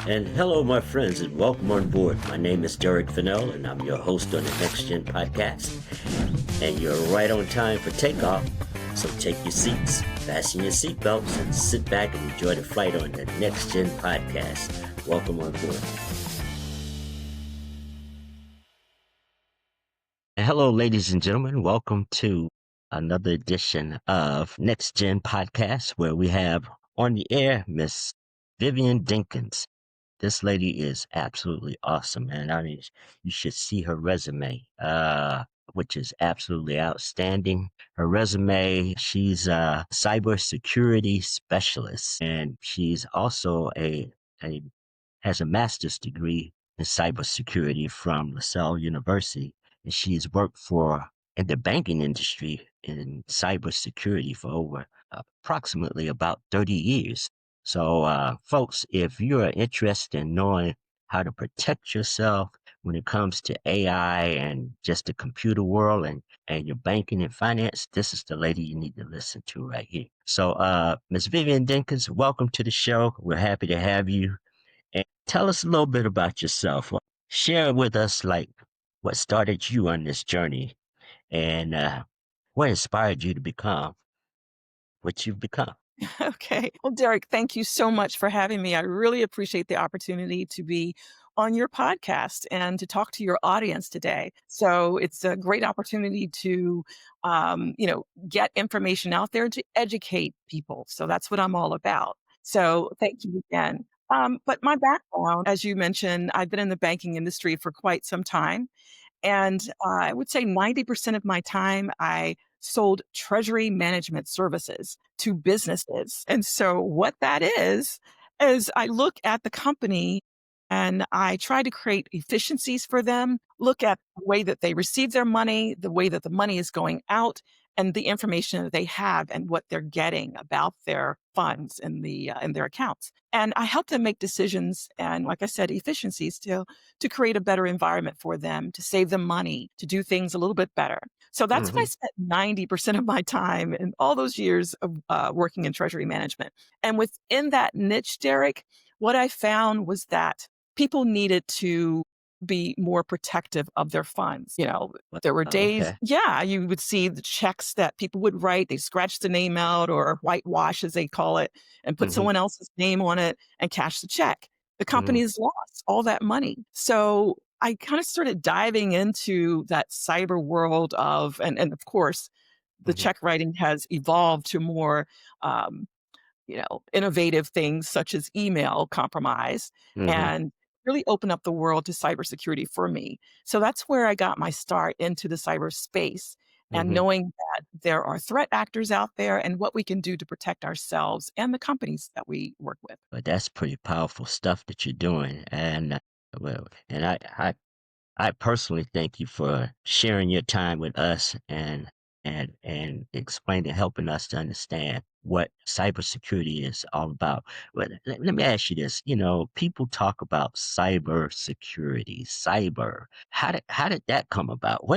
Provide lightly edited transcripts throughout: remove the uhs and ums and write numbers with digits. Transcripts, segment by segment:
And hello, my friends, and welcome on board. My name is Derrick Fennell, and I'm your host on the NexGen Podcast. And you're right on time for takeoff. So take your seats, fasten your seatbelts, and sit back and enjoy the flight on the NexGen Podcast. Welcome on board. And hello, ladies and gentlemen. Welcome to another edition of NexGen Podcast, where we have on the air Miss Vivian Denkins. This lady is absolutely awesome, man. I mean, you should see her resume, which is absolutely outstanding. Her resume, she's a cybersecurity specialist, and she's also has a master's degree in cybersecurity from LaSalle University, and she's worked in the banking industry in cybersecurity for over approximately about 30 years. So, folks, if you're interested in knowing how to protect yourself when it comes to AI and just the computer world and your banking and finance, this is the lady you need to listen to right here. So, Ms. Vivian Denkins, welcome to the show. We're happy to have you. And tell us a little bit about yourself. Share with us, like, what started you on this journey and what inspired you to become what you've become. Okay. Well, Derrick, thank you so much for having me. I really appreciate the opportunity to be on your podcast and to talk to your audience today. So it's a great opportunity to, get information out there to educate people. So that's what I'm all about. So thank you again. But my background, as you mentioned, I've been in the banking industry for quite some time. And I would say 90% of my time, I sold treasury management services to businesses. And so what that is I look at the company and I try to create efficiencies for them, look at the way that they receive their money, the way that the money is going out, and the information that they have and what they're getting about their funds in their accounts. And I help them make decisions and, like I said, efficiencies to create a better environment for them, to save them money, to do things a little bit better. So that's what I Mm-hmm. spent 90% of my time in all those years of working in treasury management. And within that niche, Derrick, what I found was that people needed to be more protective of their funds. There were days, Okay. yeah, you would see the checks that people would write. They scratch the name out or whitewash, as they call it, and put Mm-hmm. someone else's name on it and cash the check. The Mm-hmm. company's lost all that money. So I kind of started diving into that cyber world and of course, the Mm-hmm. check writing has evolved to more, um, innovative things such as email compromise Mm-hmm. and really open up the world to cybersecurity for me. So that's where I got my start into the cyberspace and Mm-hmm. knowing that there are threat actors out there and what we can do to protect ourselves and the companies that we work with. But that's pretty powerful stuff that you're doing, and I personally thank you for sharing your time with us and explaining, helping us to understand what cybersecurity is all about. But let me ask you this: people talk about cybersecurity, cyber. How did that come about?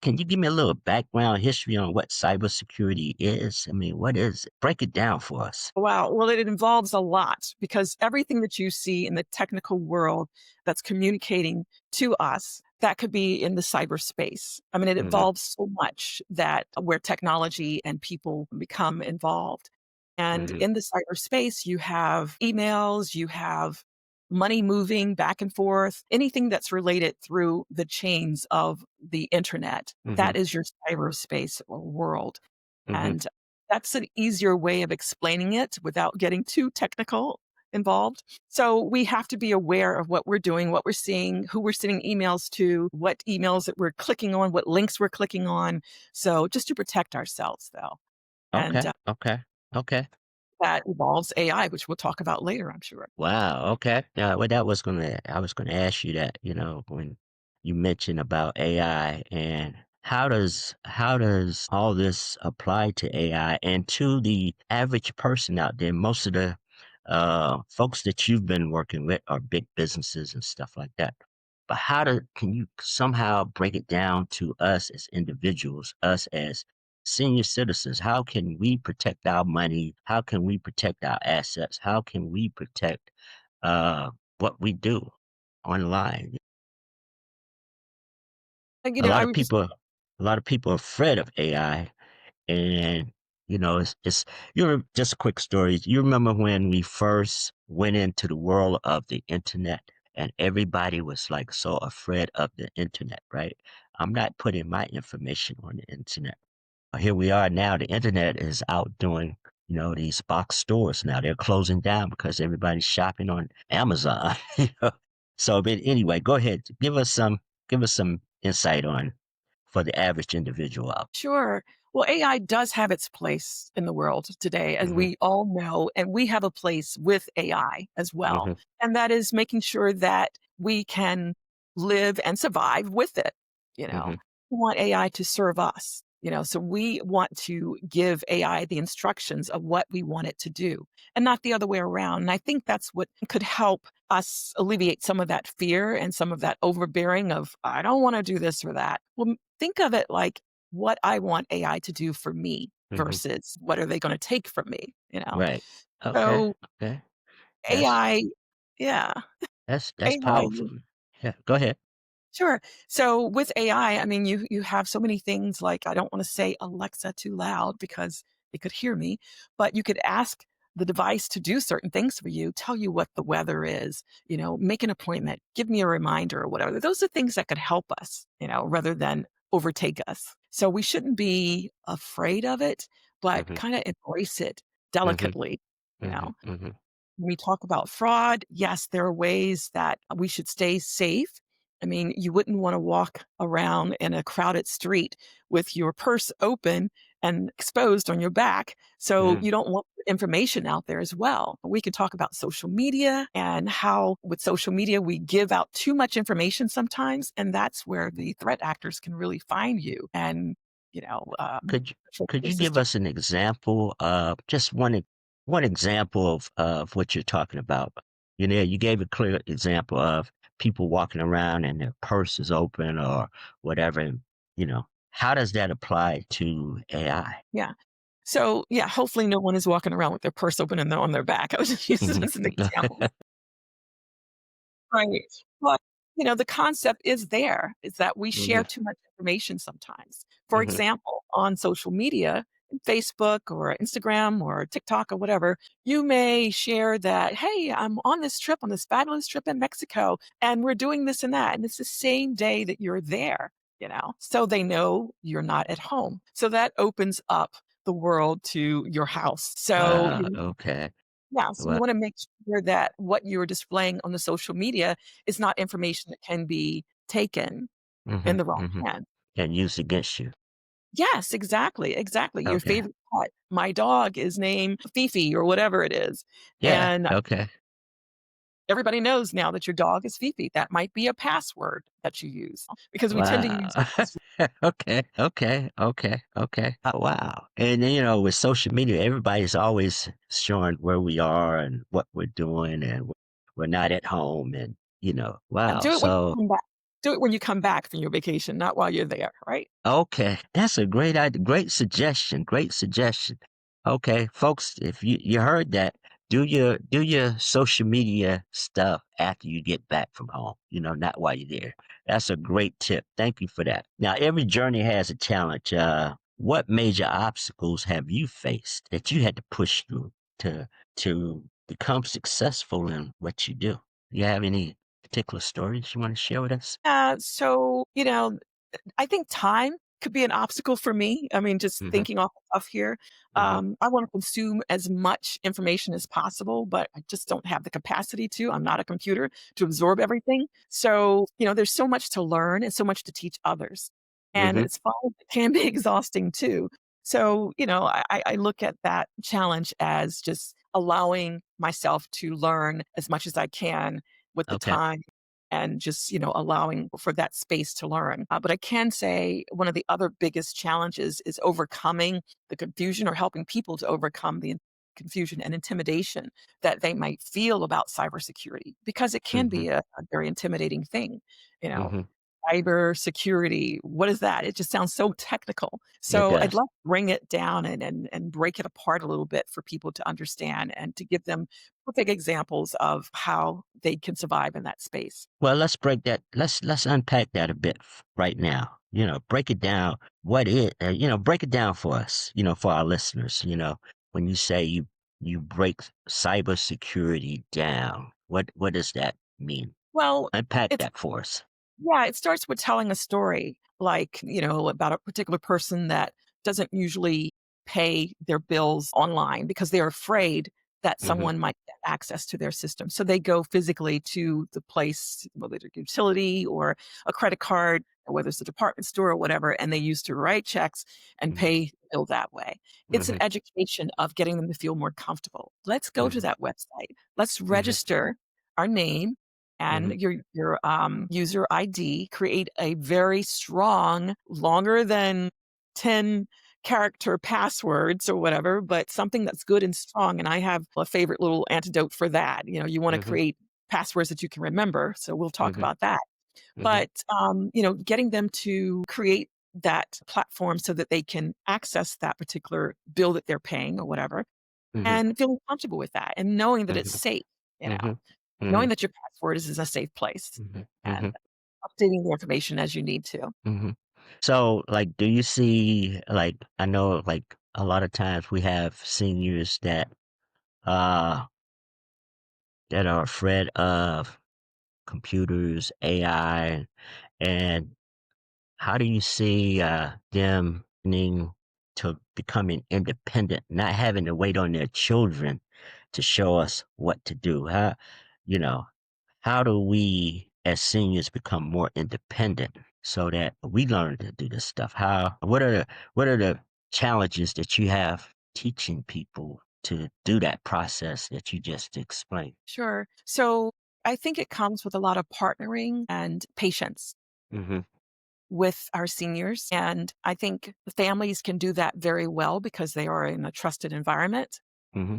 Can you give me a little background history on what cybersecurity is? I mean, what is it? Break it down for us. Wow. Well, it involves a lot because everything that you see in the technical world that's communicating to us, that could be in the cyberspace. I mean, it Mm-hmm. involves so much that where technology and people become involved. And Mm-hmm. in the cyberspace, you have emails, you have money moving back and forth, anything that's related through the chains of the internet. Mm-hmm. That is your cyberspace or world. Mm-hmm. And that's an easier way of explaining it without getting too technical involved. So we have to be aware of what we're doing, what we're seeing, who we're sending emails to, what emails that we're clicking on, what links we're clicking on. So just to protect ourselves, though. And Okay. Okay. Okay. that involves AI, which we'll talk about later, I'm sure. Wow. Okay. Well, I was gonna ask you that. When you mentioned about AI and how does all this apply to AI and to the average person out there? Most of the folks that you've been working with are big businesses and stuff like that. But can you somehow break it down to us as individuals, us as senior citizens? How can we protect our money? How can we protect our assets? How can we protect what we do online. And, A lot I of was just people, a lot of people are afraid of AI, and it's just a quick story. You remember when we first went into the world of the internet, and everybody was like so afraid of the internet, right? I'm not putting my information on the internet. Here we are now. The internet is out doing, these box stores now. They're closing down because everybody's shopping on Amazon. So, but anyway, go ahead. Give us some insight on for the average individual out. Sure. Well, AI does have its place in the world today, as Mhm, we all know, and we have a place with AI as well. mhm, And that is making sure that we can live and survive with it. mhm, We want AI to serve us, so we want to give AI the instructions of what we want it to do and not the other way around. And I think that's what could help us alleviate some of that fear and some of that overbearing of, I don't want to do this or that. Well, think of it like what I want AI to do for me mhm. versus what are they gonna take from me? Right. Okay. So Okay. That's AI yeah, that's AI powerful. Yeah. Go ahead. Sure. So with AI, I mean, you have so many things like I don't want to say Alexa too loud because it could hear me, but you could ask the device to do certain things for you, tell you what the weather is, make an appointment, give me a reminder or whatever. Those are things that could help us, rather than overtake us. So we shouldn't be afraid of it, but Mhm, kind of embrace it mhm, delicately, you mhm, know. mhm, When we talk about fraud, yes, there are ways that we should stay safe. I mean, you wouldn't want to walk around in a crowded street with your purse open and exposed on your back. So mhm. you don't want information out there as well. We could talk about social media and how with social media we give out too much information sometimes, and that's where the threat actors can really find you and you know um, Could you trick could your you give system. us an example of just one example of what you're talking about? You gave a clear example of people walking around and their purse is open or whatever. And, how does that apply to AI? Yeah. So, yeah, hopefully no one is walking around with their purse open and they're on their back. I was just using this Mhm. as an example. Right. But, the concept is there, is that we share Mhm, too much information sometimes. For mhm, example, on social media, Facebook or Instagram or TikTok or whatever, you may share that, hey, I'm on this trip, on this fabulous trip in Mexico, and we're doing this and that. And it's the same day that you're there, so they know you're not at home. So that opens up the world to your house. So okay. yeah, so you Well, wanna make sure that what you're displaying on the social media is not information that can be taken in mhm, the wrong mhm. hand. And used against you. Yes, exactly, exactly. Your Okay. favorite pet. My dog is named Fifi or whatever it is, Yeah. and Okay. everybody knows now that your dog is Fifi. That might be a password that you use because we tend to Wow. use Okay, okay, okay, okay. Wow. And then, with social media, everybody's always showing where we are and what we're doing, and we're not at home. And, wow. do it when you So, come back. Do it when you come back from your vacation, not while you're there, right? okay, that's a great idea. Great suggestion. Great suggestion. Okay, folks, if you heard that, do your social media stuff after you get back from home. Not while you're there. That's a great tip. Thank you for that. Now, every journey has a challenge. What major obstacles have you faced that you had to push through to become successful in what you do? You have any particular stories you want to share with us? So, I think time could be an obstacle for me. I mean, just Hmm. thinking off the cuff here. Hmm. I want to consume as much information as possible, but I just don't have the capacity to. I'm not a computer to absorb everything. So, there's so much to learn and so much to teach others. And Hmm. it's fun, it can be exhausting too. So, I look at that challenge as just allowing myself to learn as much as I can with the Okay. time and just, allowing for that space to learn. But I can say one of the other biggest challenges is overcoming the confusion or helping people to overcome the confusion and intimidation that they might feel about cybersecurity because it can Hmm. be a very intimidating thing, you know. Hmm. cybersecurity. What is that? It just sounds so technical. It So I'd does. love to bring it down and break it apart a little bit for people to understand and to give them quick examples of how they can survive in that space. Well, let's break that. Let's unpack that a bit right now. Break it down. What is break it down for us. For our listeners. When you say you break cybersecurity down, what does that mean? Well, Unpack it's that for us. yeah, it starts with telling a story, like, about a particular person that doesn't usually pay their bills online because they're afraid that Mm-hmm. someone might get access to their system. So they go physically to the place, whether it's a utility or a credit card, or whether it's a department store or whatever, and they used to write checks and Mm-hmm. pay the bill that way. It's an Mm-hmm. education of getting them to feel more comfortable. Let's go to Mm-hmm. that website. Let's Mm-hmm. register our name Mm-hmm. and your user ID, create a very strong, longer than 10 character passwords or whatever, but something that's good and strong. And I have a favorite little antidote for that. You want to Mm-hmm. create passwords that you can remember. So we'll talk Mm-hmm. about that. Mm-hmm. But getting them to create that platform so that they can access that particular bill that they're paying or whatever Mm-hmm. and feeling comfortable with that and knowing that it's safe, you know. Mm-hmm. Mm-hmm. Knowing that your password is a safe place Mm-hmm. and Mm-hmm. updating the information as you need to. Mm-hmm. So, like, do you see, like, I know, like, a lot of times we have seniors uh, that are afraid of computers, AI, and how do you see them needing to becoming independent, not having to wait on their children to show us what to do? You know, how do we as seniors become more independent so that we learn to do this stuff? What are the challenges that you have teaching people to do that process that you just explained? Sure. So I think it comes with a lot of partnering and patience Mm-hmm. with our seniors. And I think the families can do that very well because they are in a trusted environment. Mm-hmm.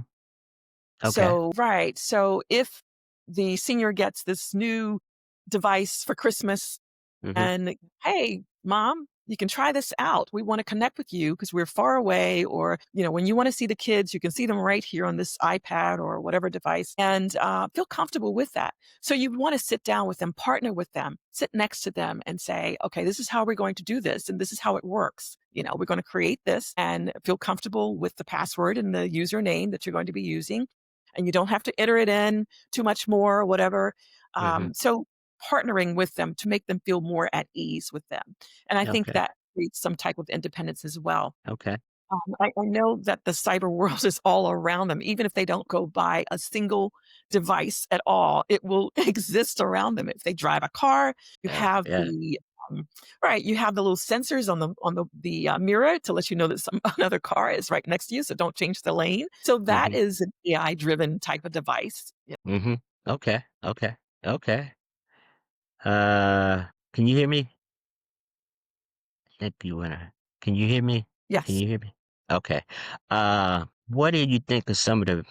Okay. So, right. So if the senior gets this new device for Christmas Mm-hmm. and, "Hey, mom, you can try this out. We want to connect with you because we're far away." Or, when you want to see the kids, you can see them right here on this iPad or whatever device and feel comfortable with that. So you want to sit down with them, partner with them, sit next to them and say, "Okay, this is how we're going to do this. And this is how it works. We're going to create this and feel comfortable with the password and the username that you're going to be using. And you don't have to enter it in too much more or whatever." Mm-hmm. So partnering with them to make them feel more at ease with them. And I think Okay. that creates some type of independence as well. Okay. I know that the cyber world is all around them. Even if they don't go buy a single device at all, it will exist around them. If they drive a car, you Yeah. have Yeah. um, right, you have the little sensors on the mirror to let you know that another car is right next to you, so don't change the lane. So that Mm-hmm. is an AI driven type of device. Yeah. Mm-hmm. Okay. Okay. Okay. Can you hear me? I think you wanna. Can you hear me? Can Yes. you hear me? Okay. What do you think are some of the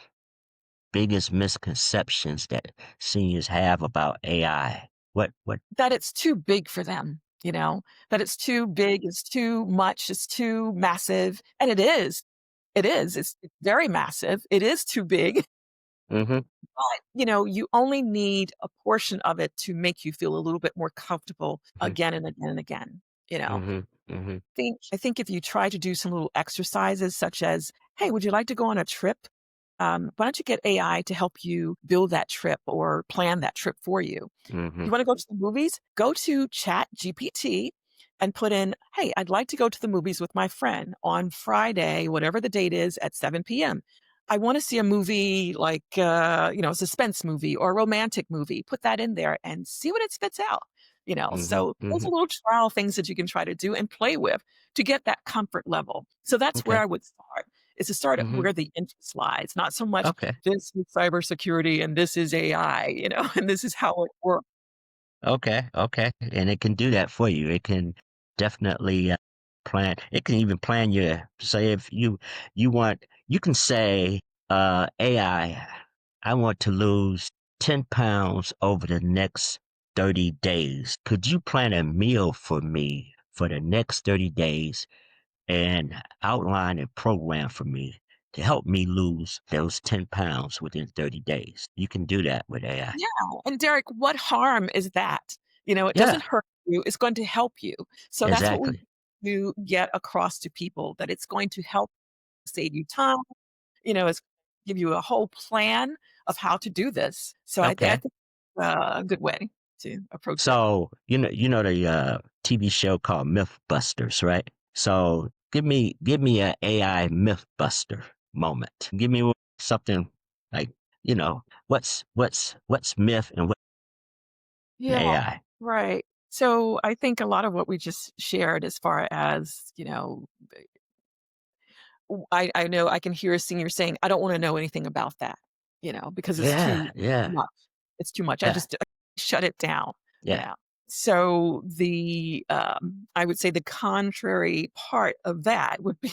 biggest misconceptions that seniors have about AI? What? That it's too big for them, that it's too big, it's too much, it's too massive, and it is. It is. It's very massive. It is too big, Mm-hmm. but, you only need a portion of it to make you feel a little bit more comfortable again and again and again, you know? Mm-hmm. Mm-hmm. I think if you try to do some little exercises such as, "Hey, would you like to go on a trip? Why don't you get AI to help you build that trip or plan that trip for you? Mm-hmm. You wanna go to the movies? Go to Chat GPT and put in, 'Hey, I'd like to go to the movies with my friend on Friday,' whatever the date is, at 7 p.m. I wanna see a movie like, a suspense movie or a romantic movie." Put that in there and see what it spits out, Mm-hmm. So those Mm-hmm. are little trial things that you can try to do and play with to get that comfort level. So that's where Okay. I would start, is to start at Mm-hmm. where the interest lies, not so much, Okay. "This is cybersecurity and this is AI," and this is how it works. Okay. Okay. And it can do that for you. It can definitely plan. It can even plan your. Say if you want, you can say, AI, I want to lose 10 pounds over the next 30 days. Could you plan a meal for me for the next 30 days and outline a program for me to help me lose those 10 pounds within 30 days? You can do that with AI. Yeah, and Derek, what harm is that? It Yeah, doesn't hurt you, it's going to help you. So that's what we exactly. do get across to people, that it's going to help save you time, it's give you a whole plan of how to do this. So I Okay. think a good way to approach it. So, you know the TV show called Mythbusters, right? So give me a AI Mythbuster moment. Give me something like, what's myth and what's Yeah, AI? right. So I think a lot of what we just shared as far as, I know I can hear a senior saying, "I don't wanna know anything about that," because it's Yeah, too yeah, much. It's too much. I yeah, just shut it down, you yeah. know? So I would say the contrary part of that would be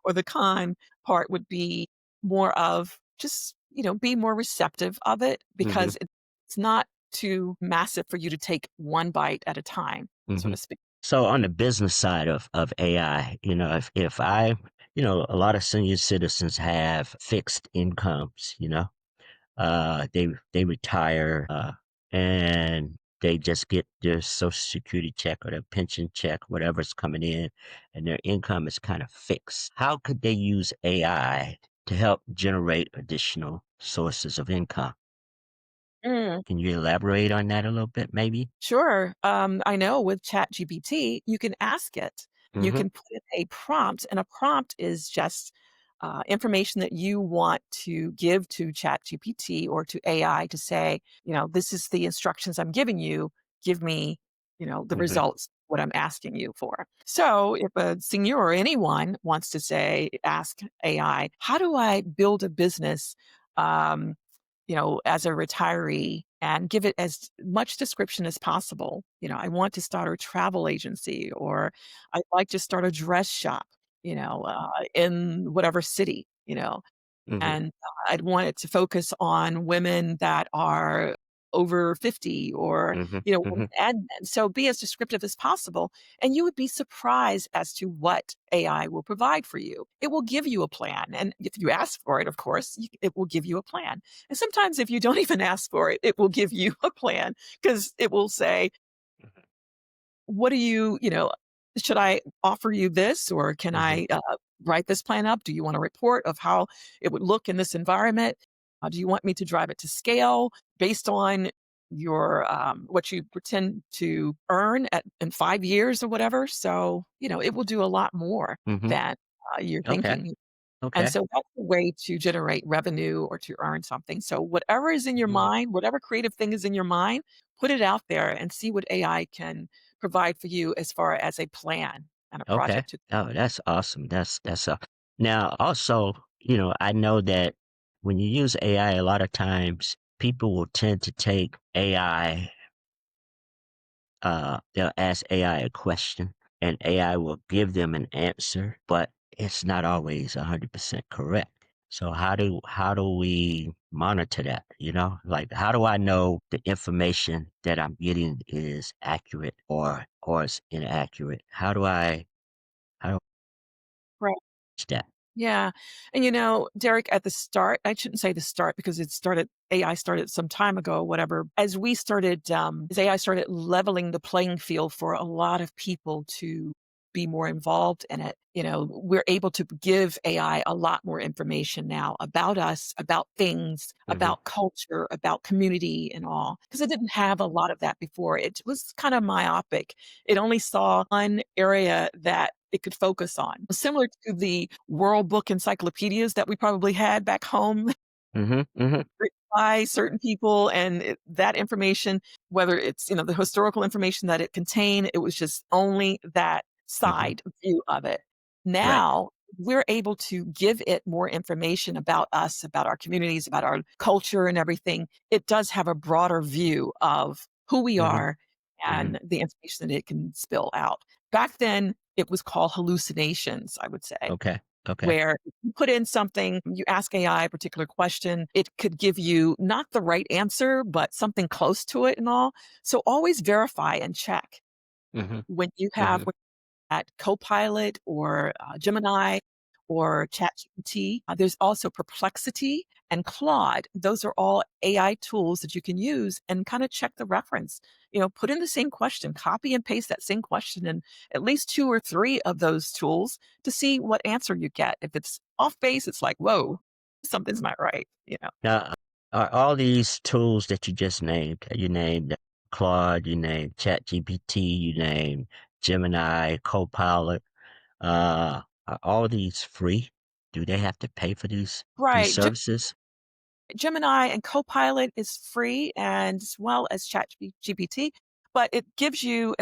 or the con part would be more of just, be more receptive of it Mhm, because it's not too massive for you to take one bite at a time, so to mhm. speak. So on the business side of AI, if I, a lot of senior citizens have fixed incomes, they retire, and they just get their social security check or their pension check, whatever's coming in, and their income is kind of fixed. How could they use AI to help generate additional sources of income? Mm. Can you elaborate on that a little bit, maybe? Sure. I know with ChatGPT, you can ask it. You Mm-hmm. can put in a prompt, and a prompt is just information that you want to give to ChatGPT or to AI to say, this is the instructions I'm giving you. Give me, the Mm-hmm. results, what I'm asking you for. So if a senior or anyone wants to say, ask AI, how do I build a business? Um, as a retiree and give it as much description as possible. I want to start a travel agency or I'd like to start a dress shop, in whatever city, Mm-hmm. and I'd want it to focus on women that are over 50 or, Mm-hmm. women Mm-hmm. and men. So be as descriptive as possible. And you would be surprised as to what AI will provide for you. It will give you a plan. And if you ask for it, of course, it will give you a plan. And sometimes if you don't even ask for it, it will give you a plan because it will say, what do should I offer you this or can Mm-hmm. I write this plan up? Do you want a report of how it would look in this environment? Do you want me to drive it to scale based on your what you pretend to earn in 5 years or whatever? So it will do a lot more Mm-hmm. than you're Okay. thinking. And Okay. so that's a way to generate revenue or to earn something. So whatever is in your Mm-hmm. mind, whatever creative thing is in your mind, put it out there and see what AI can provide for you as far as a plan and a Okay. project to. Oh, that's awesome. That's now also, I know that when you use AI, a lot of times people will tend to take AI, they'll ask AI a question and AI will give them an answer, but it's not always 100% correct. So how do we monitor that? Like how do I know the information that I'm getting is accurate or it's inaccurate? How do I Right. catch that? Yeah. And Derek, at the start, I shouldn't say the start because AI started some time ago, whatever. As AI started leveling the playing field for a lot of people to be more involved in it, we're able to give AI a lot more information now about us, about things, Mhm, about culture, about community and all. Because it didn't have a lot of that before. It was kind of myopic. It only saw one area that it could focus on. Similar to the World Book encyclopedias that we probably had back home mhm, mhm, written by certain people, and that information, whether it's the historical information that it contained, it was just only that mhm. side view of it. Right. Now we're able to give it more information about us, about our communities, about our culture, and everything. It does have a broader view of who we Mhm, are mhm. and the information that it can spill out. Back then, it was called hallucinations, I would say. Okay. Okay. where if you put in something, you ask AI a particular question, it could give you not the right answer, but something close to it and all. So always verify and check Mhm. when you have Mhm. at Copilot or Gemini or ChatGPT. There's also Perplexity and Claude. Those are all AI tools that you can use and kind of check the reference. Put in the same question, copy and paste that same question in at least two or three of those tools to see what answer you get. If it's off base, it's like, whoa, something's not right. Now, are all these tools that you named Claude, you named ChatGPT, you named Gemini, Copilot, are all these free? Do they have to pay for these Right. services? Gemini and Copilot is free and as well as ChatGPT, but it gives you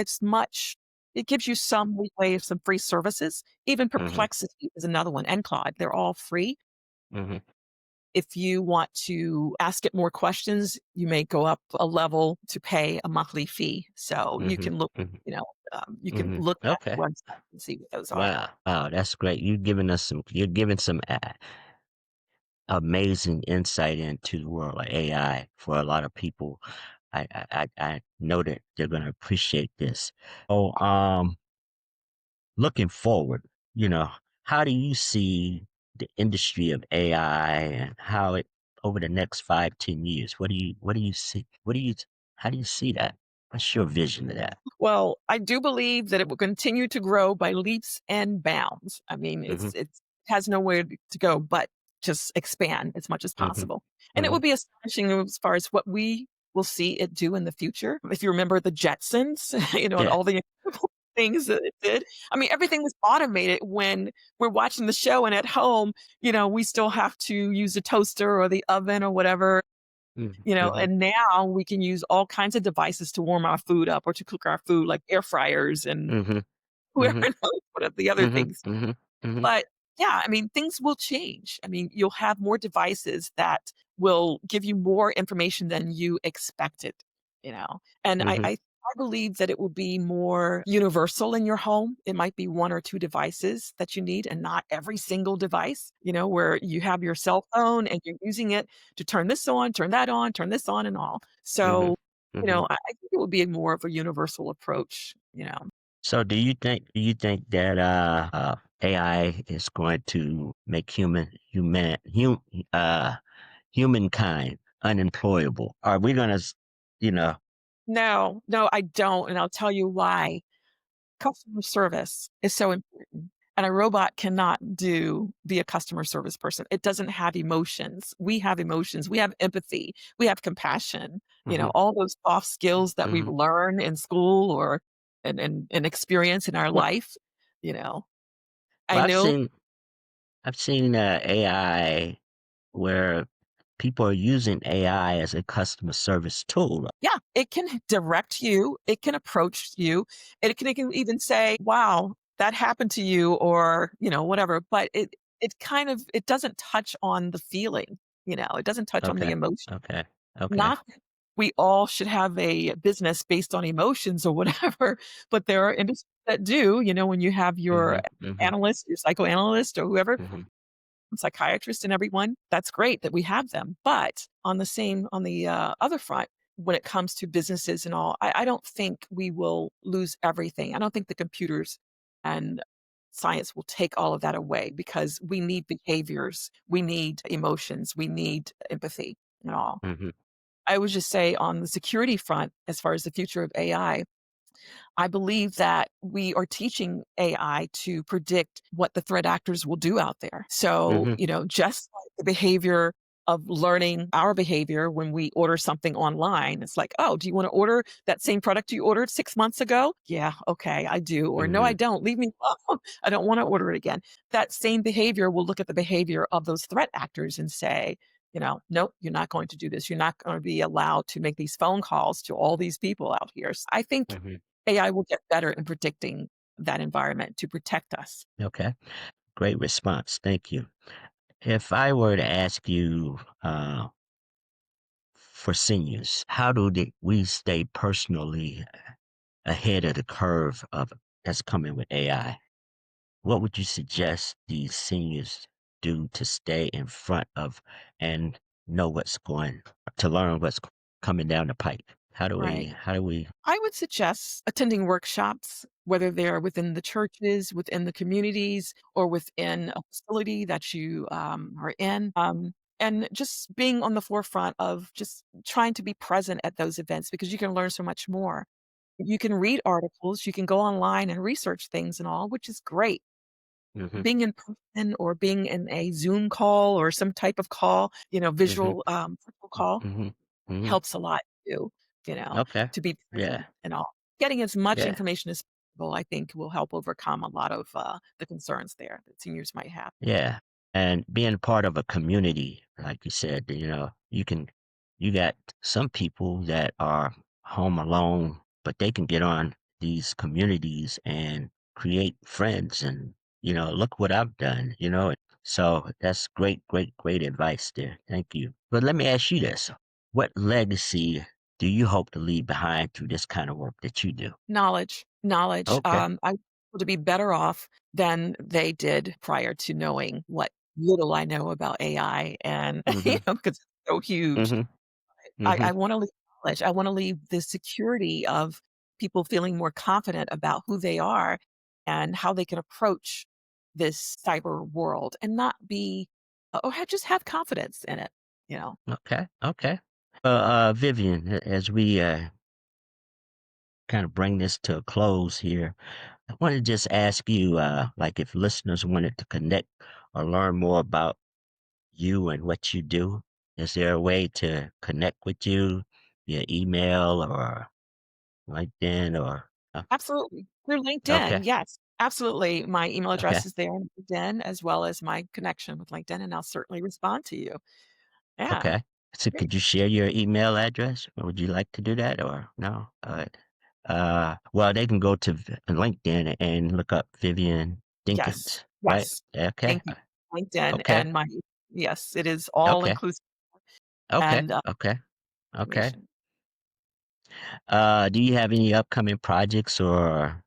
some leeway of some free services. Even Mhm. Perplexity is another one, and Claude. They're all free. Mhm. If you want to ask it more questions, you may go up a level to pay a monthly fee. So you Mhm. can look, Mhm. you can Mhm. look at the Okay. website and see what those are. Wow. Wow, that's great. You're giving some amazing insight into the world of AI for a lot of people. I know that they're going to appreciate this. Oh, looking forward, you know, how do you see the industry of AI and how it over the next 5, 10 years? What do you see? How do you see that? What's your vision of that? Well, I do believe that it will continue to grow by leaps and bounds. I mean, Mm-hmm. it's has nowhere to go but just expand as much as Mm-hmm. possible. And it Mm-hmm. would be astonishing as far as what we will see it do in the future. If you remember the Jetsons, and Yeah. all the incredible things that it did. I mean, everything was automated when we're watching the show and at home, we still have to use the toaster or the oven or whatever. Mm-hmm. And now we can use all kinds of devices to warm our food up or to cook our food, like air fryers and Mm-hmm. whoever Mm-hmm. knows what are the other Mm-hmm. things. Mm-hmm. Mm-hmm. But yeah, I mean, things will change. I mean, you'll have more devices that will give you more information than you expected. And I, Mm-hmm. I, I believe that it will be more universal in your home. It might be one or two devices that you need and not every single device, where you have your cell phone and you're using it to turn this on, turn this on and all. Mm-hmm. So, Mm-hmm. I think it would be more of a universal approach. So do you think that AI is going to make uh humankind unemployable? Are we gonna you know No, no, I don't, and I'll tell you why. Customer service is so important, and a robot cannot be a customer service person. It doesn't have emotions. We have emotions. We have empathy. We have compassion. Mhm. All those soft skills that we've Mhm. learned in school or and experience in our Well, life. You know, I well, know. I've seen AI where people are using AI as a customer service tool. Yeah, it can direct you, it can approach you, and it can even say, "Wow, that happened to you," or, whatever, but it doesn't touch on the feeling, it doesn't touch on the Okay. emotion. Okay. Okay. Not that we all should have a business based on emotions or whatever, but there are industries that do, when you have your Mhm. Mhm. analyst, your psychoanalyst, or whoever Mhm. psychiatrists and everyone, that's great that we have them. But on the other front, when it comes to businesses and all, I don't think we will lose everything. I don't think the computers and science will take all of that away because we need behaviors, we need emotions, we need empathy and all. Mhm. I would just say on the security front, as far as the future of AI, I believe that we are teaching AI to predict what the threat actors will do out there. So, Mhm. just like the behavior of learning our behavior when we order something online, it's like, oh, do you want to order that same product you ordered 6 months ago? Yeah, okay, I do. Or no, I Mhm. don't. Leave me alone. I don't want to order it again. That same behavior will look at the behavior of those threat actors and say, nope, you're not going to do this. You're not going to be allowed to make these phone calls to all these people out here. So I think Mhm. AI will get better in predicting that environment to protect us. Okay. Great response. Thank you. If I were to ask you for seniors, how we stay personally ahead of the curve of that's coming with AI? what would you suggest these seniors do to stay in front of and know what's going to learn what's coming down the pipe? Right. How do we I would suggest attending workshops, whether they're within the churches, within the communities, or within a facility that you are in. And just being on the forefront of just trying to be present at those events because you can learn so much more. You can read articles, you can go online and research things and all, which is great. Mhm, Being in person or being in a Zoom call or some type of call, mhm, virtual call mhm, mhm. helps a lot too, Okay. to be Yeah, present and all. Getting as much yeah, information as possible, I think, will help overcome a lot of, the concerns there that seniors might have. yeah. And being part of a community, like you said, you got some people that are home alone, but they can get on these communities and create friends and, look what I've done, So that's great, great, great advice there. Thank you. But let me ask you this. What legacy do you hope to leave behind through this kind of work that you do? Knowledge, Okay. I want to be better off than they did prior to knowing what little I know about AI and, Mm-hmm. 'cause it's so huge. Mm-hmm. I Mm-hmm. wanna leave knowledge. I wanna leave the security of people feeling more confident about who they are and how they can approach this cyber world and not be or just have confidence in it, you know? Okay. Okay. Vivian, as we kind of bring this to a close here, I want to just ask you, like, if listeners wanted to connect or learn more about you and what you do, is there a way to connect with you via email or LinkedIn or? Absolutely. Through LinkedIn, Okay. yes, absolutely. My email Okay. address is there on LinkedIn as well as my connection with LinkedIn, and I'll certainly respond to you. Yeah, Okay. So great. could you share your email address? Or would you like to do that or no? Well, they can go to LinkedIn and look up Vivian Yes, Denkins, right? yes. Okay. Thank you. LinkedIn Okay. and my yes, it is all Okay. inclusive Okay. and, Okay. Okay. information. Do you have any upcoming projects or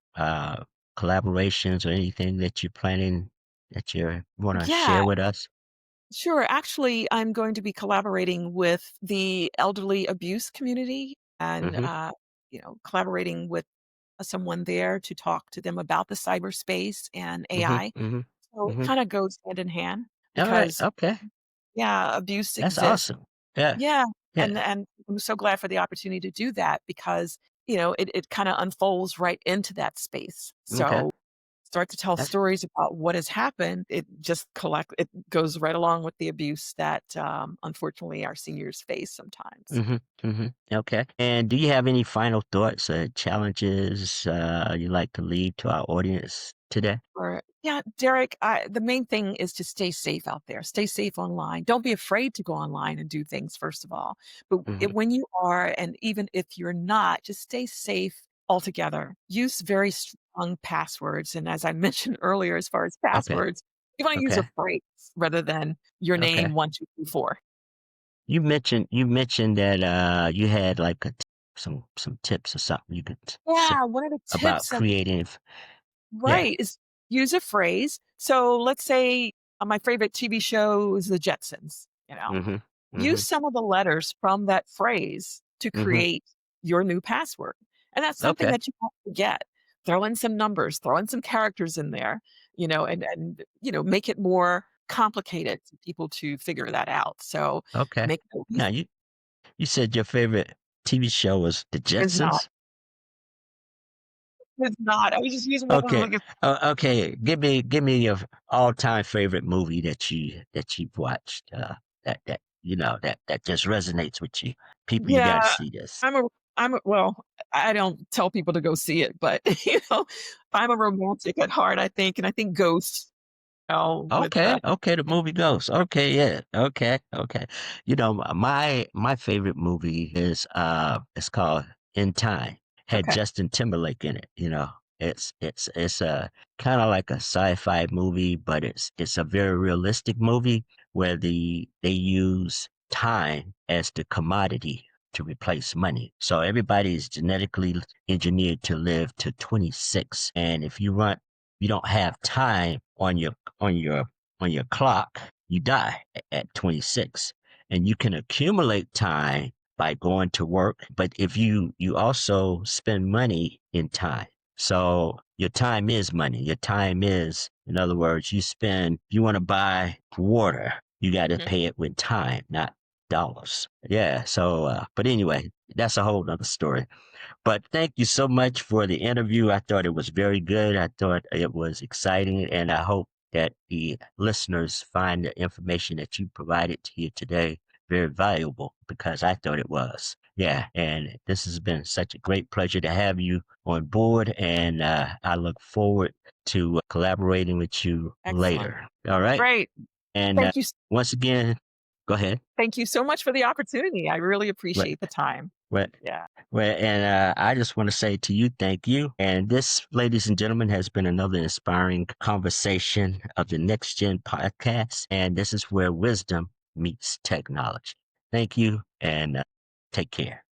collaborations or anything that you're planning that you want to Yeah, share with us? sure. Actually, I'm going to be collaborating with the elderly abuse community and, Mm-hmm. collaborating with someone there to talk to them about the cyberspace and Mm-hmm. AI. Mm-hmm. So it Mm-hmm. kinda goes hand in hand All right. because Okay. yeah, abuse That's exists. awesome. Yeah. Yeah, and Yeah. and I'm so glad for the opportunity to do that because, it kinda unfolds right into that space. Okay. So start to tell That's stories about what has happened, it goes right along with the abuse that, unfortunately, our seniors face sometimes. mhm, mhm. Okay. And do you have any final thoughts, challenges, you like to leave to our audience today? Or yeah, Derek, the main thing is to stay safe out there. Stay safe online. Don't be afraid to go online and do things, first of all. But Mhm. when you are, and even if you're not, just stay safe altogether. Use very strong passwords. And as I mentioned earlier, as far as Okay. passwords, you want to use a Okay. phrase rather than your Okay. name 1, 2, 3, 4. You mentioned that, you had like some tips or something you could say Yeah, one of the about tips creative. Yeah. right, is use a phrase. So let's say, my favorite TV show is The Jetsons. Mhm. Use Mhm. some of the letters from that phrase to Mhm. create your new password, and that's something Okay. that you won't forget. Throw in some numbers, throw in some characters in there, make it more complicated for people to figure that out. So Okay. make it Now easy. you said your favorite TV show was The It's not. Jetsons? It's not. I was just using that one Okay. like it's Okay. Give me your all-time favorite movie that you've watched. That just resonates with you. People, you got to yeah. see this. I'm a well, I don't tell people to go see it, but, I'm a romantic at heart, I think, and I think Ghost, with, Okay. Okay. The movie goes. Okay. Yeah. Okay. Okay. My favorite movie is it's called In Time. Had okay. Justin Timberlake in it. It's a kind of like a sci-fi movie, but it's a very realistic movie where they use time as the commodity to replace money. So everybody is genetically engineered to live to 26, and if you run you don't have time on your on your clock, you die at 26. And you can accumulate time by going to work, but if you also spend money in time. So your time is money. Your time is, in other words, if you want to buy water, you got to Mhm. pay it with time, not dollars. Yeah. So, but anyway, that's a whole nother story. But thank you so much for the interview. I thought it was very good. I thought it was exciting, and I hope that the listeners find the information that you provided here today very valuable, because I thought it was. Yeah, and this has been such a great pleasure to have you on board, and I look forward to collaborating with you Excellent. later. All right. Great. And Thank you. once again, go ahead. Thank you so much for the opportunity. I really appreciate the time. Well, Yeah. well, and I just want to say to you, thank you. And this, ladies and gentlemen, has been another inspiring conversation of the Next Gen Podcast. And this is where wisdom meets technology. Thank you, and take care.